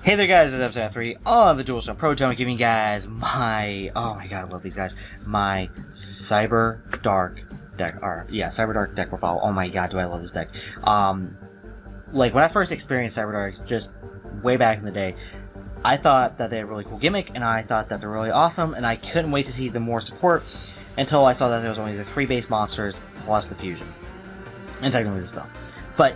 Hey there guys, it's Episode 3 on the DualShock Pro Channel, giving you guys my, oh my god, I love these guys, my CyberDark deck, or, yeah, CyberDark deck profile. Oh my god, do I love this deck. Like, when I first experienced CyberDarks, just way back in the day, I thought that they had a really cool gimmick, and I thought that they're really awesome, and I couldn't wait to see the more support, until I saw that there was only the 3 base monsters, plus the fusion. And technically the spell. But,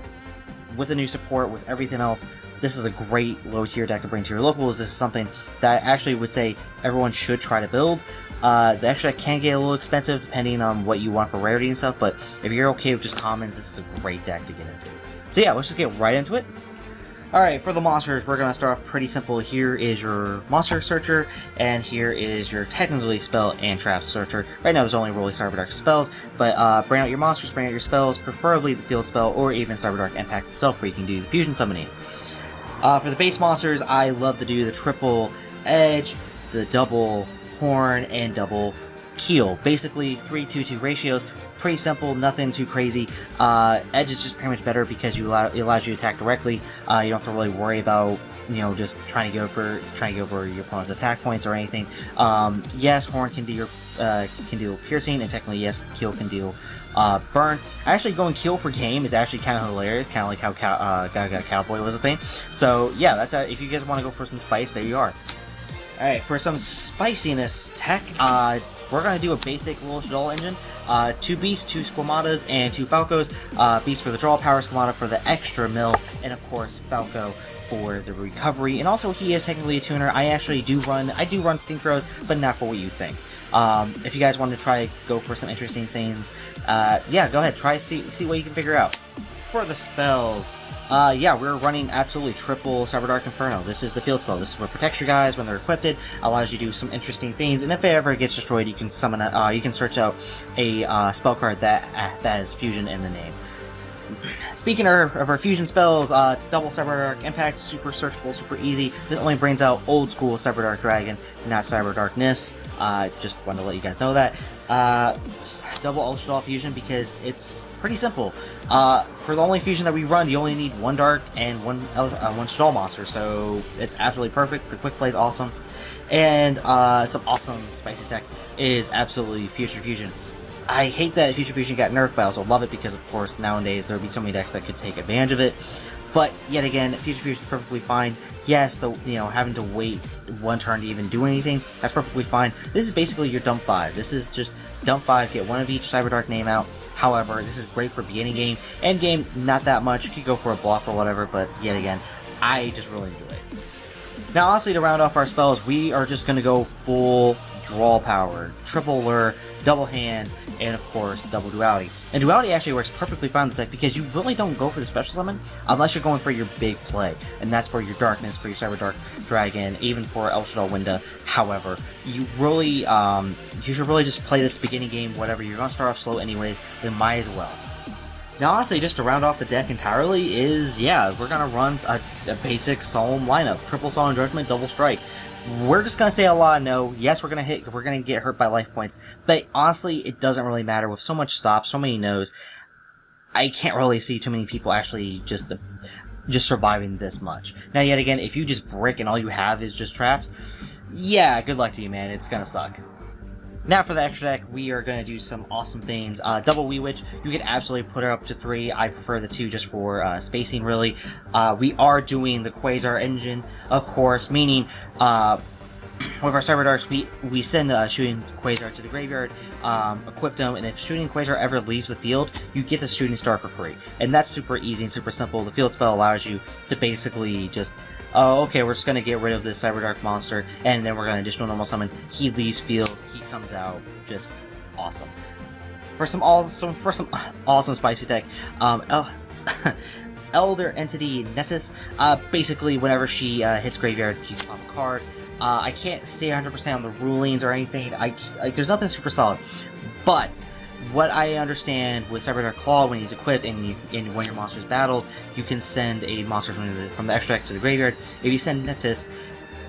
with the new support, with everything else, this is a great low-tier deck to bring to your locals. This is something that I actually would say everyone should try to build. The extra deck can get a little expensive depending on what you want for rarity and stuff, but if you're okay with just commons, this is a great deck to get into. So yeah, let's just get right into it. Alright, for the monsters, we're going to start off pretty simple. Here is your monster searcher, and here is your technically spell and trap searcher. Right now there's only really CyberDark spells, but bring out your monsters, bring out your spells, preferably the field spell, or even CyberDark Impact itself, where you can do the fusion summoning. For the base monsters, I love to do the triple edge, the double horn, and double keel. Basically, 3-2-2 ratios. Pretty simple, nothing too crazy. Edge is just pretty much better because it allows you to attack directly. You don't have to really worry about, you know, just trying to go over your opponent's attack points or anything. Yes, horn can deal piercing, and technically yes, keel can deal burn. Actually, going keel for game is actually kind of hilarious, kind of like how Gaga Cowboy was a thing. So yeah, that's if you guys want to go for some spice, there you are. All right, for some spiciness tech, we're going to do a basic little Shadol engine. 2 Beasts, 2 Squamatas, and 2 Falcos. Beast for the draw power, Squamata for the extra mill, and of course Falco for the recovery. And also, he is technically a tuner. I do run synchros, but not for what you think. If you guys want to try go for some interesting things, yeah, go ahead, see what you can figure out. For the spells, yeah, we're running absolutely triple CyberDark Inferno. This is the field spell. This is what protects your guys when they're equipped, allows you to do some interesting things, and if it ever gets destroyed, you can summon you can search out a spell card that has fusion in the name. Speaking of our fusion spells, double CyberDark Impact, super searchable, super easy. This only brings out old school CyberDark Dragon, not CyberDarkness. Just wanted to let you guys know that. Double Ultra Fusion because it's pretty simple. For the only fusion that we run, you only need 1 Dark and 1 Shadol monster, so it's absolutely perfect. The quick play is awesome. And some awesome spicy tech is absolutely Future Fusion. I hate that Future Fusion got nerfed, but I also love it because, of course, nowadays there would be so many decks that could take advantage of it. But yet again, Future Fusion is perfectly fine. Yes, having to wait 1 turn to even do anything, that's perfectly fine. This is basically your dump 5. This is just dump 5, get 1 of each CyberDark name out. However, this is great for beginning game. End game, not that much. You could go for a block or whatever, but yet again, I just really enjoy it. Now, honestly, to round off our spells, we are just going to go full draw power. Triple lure, double hand, and of course, double duality. And duality actually works perfectly fine in this deck because you really don't go for the special summon unless you're going for your big play. And that's for your darkness, for your CyberDark Dragon, even for El Shadol Winda. However, you really, you should really just play this beginning game, whatever. You're going to start off slow anyways, then might as well. Now, honestly, just to round off the deck entirely is, yeah, we're going to run a basic Solemn lineup. Triple Solemn Judgment, double strike. We're just going to say a lot of no. Yes, we're going to get hurt by life points. But honestly, it doesn't really matter. With so much stops, so many no's, I can't really see too many people actually just surviving this much. Now, yet again, if you just brick and all you have is just traps, yeah, good luck to you, man. It's going to suck. Now for the extra deck, we are going to do some awesome things. Double Wee Witch, you can absolutely put her up to 3. I prefer the 2 just for spacing, really. We are doing the Quasar engine, of course, meaning with our CyberDarks, we send Shooting Quasar to the graveyard, equip them, and if Shooting Quasar ever leaves the field, you get a Shooting Star for free. And that's super easy and super simple. The field spell allows you to basically just, oh, okay, we're just going to get rid of this CyberDark monster, and then we're going to additional normal summon. He leaves field, he comes out, just awesome. For some awesome spicy tech, Elder Entity Nessus, basically whenever she hits graveyard, you can pop a card. I can't say 100% on the rulings or anything, there's nothing super solid, but what I understand with CyberDark Claw, when he's equipped and when your monster's battles, you can send a monster from the extra deck to the graveyard. If you send Nessus,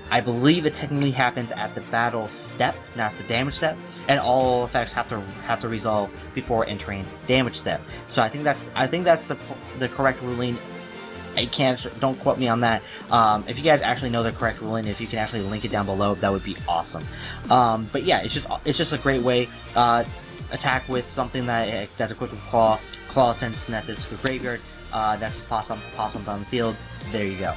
I believe it technically happens at the battle step, not the damage step, and all effects have to resolve before entering damage step. So I think that's the correct ruling. I can't, don't quote me on that. If you guys actually know the correct ruling, if you can actually link it down below, that would be awesome. But yeah, it's just a great way. Attack with something that's equipped with claw since that's its graveyard. That's possum down the field. There you go.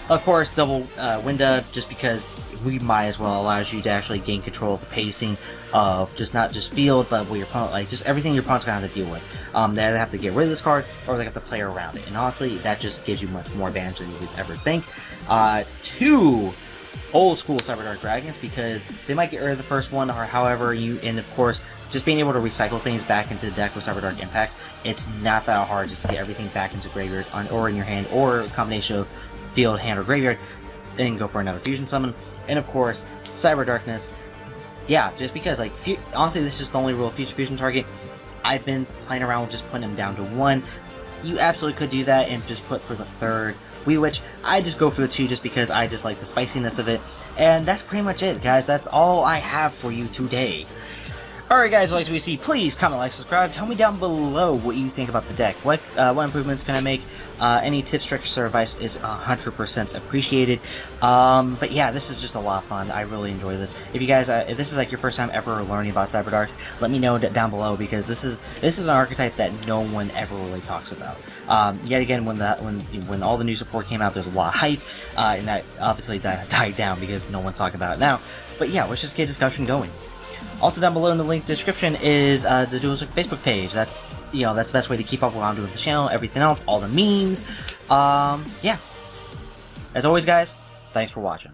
Of course, double Winda, just because we might as well, allows you to actually gain control of the pacing of not just field, but what your opponent, like just everything your opponent's gonna have to deal with. They either have to get rid of this card or they have to play around it. And honestly, that just gives you much more advantage than you would ever think. 2 old school CyberDark Dragons, because they might get rid of the first one, or however you, and of course, just being able to recycle things back into the deck with CyberDark Impacts, it's not that hard just to get everything back into graveyard or in your hand, or a combination of field, hand, or graveyard, then go for another fusion summon. And of course, Cyberdarkness. Yeah, just because, like, honestly, this is the only real fusion target. I've been playing around with just putting them down to 1. You absolutely could do that and just put for the 3rd Wii Witch. I just go for the 2 just because I just like the spiciness of it. And that's pretty much it, guys. That's all I have for you today. Alright guys, like we see, please comment, like, subscribe. Tell me down below what you think about the deck. What improvements can I make? Any tips, tricks, or advice is 100% appreciated. But yeah, this is just a lot of fun. I really enjoy this. If you guys, if this is like your first time ever learning about CyberDarks, let me know down below, because this is an archetype that no one ever really talks about. Yet again, when all the new support came out, there's a lot of hype, and that obviously died down because no one's talking about it now. But yeah, let's just get discussion going. Also down below in the link description is the DualShock Facebook page. That's the best way to keep up with what I'm doing with the channel, everything else, all the memes. Yeah. As always, guys, thanks for watching.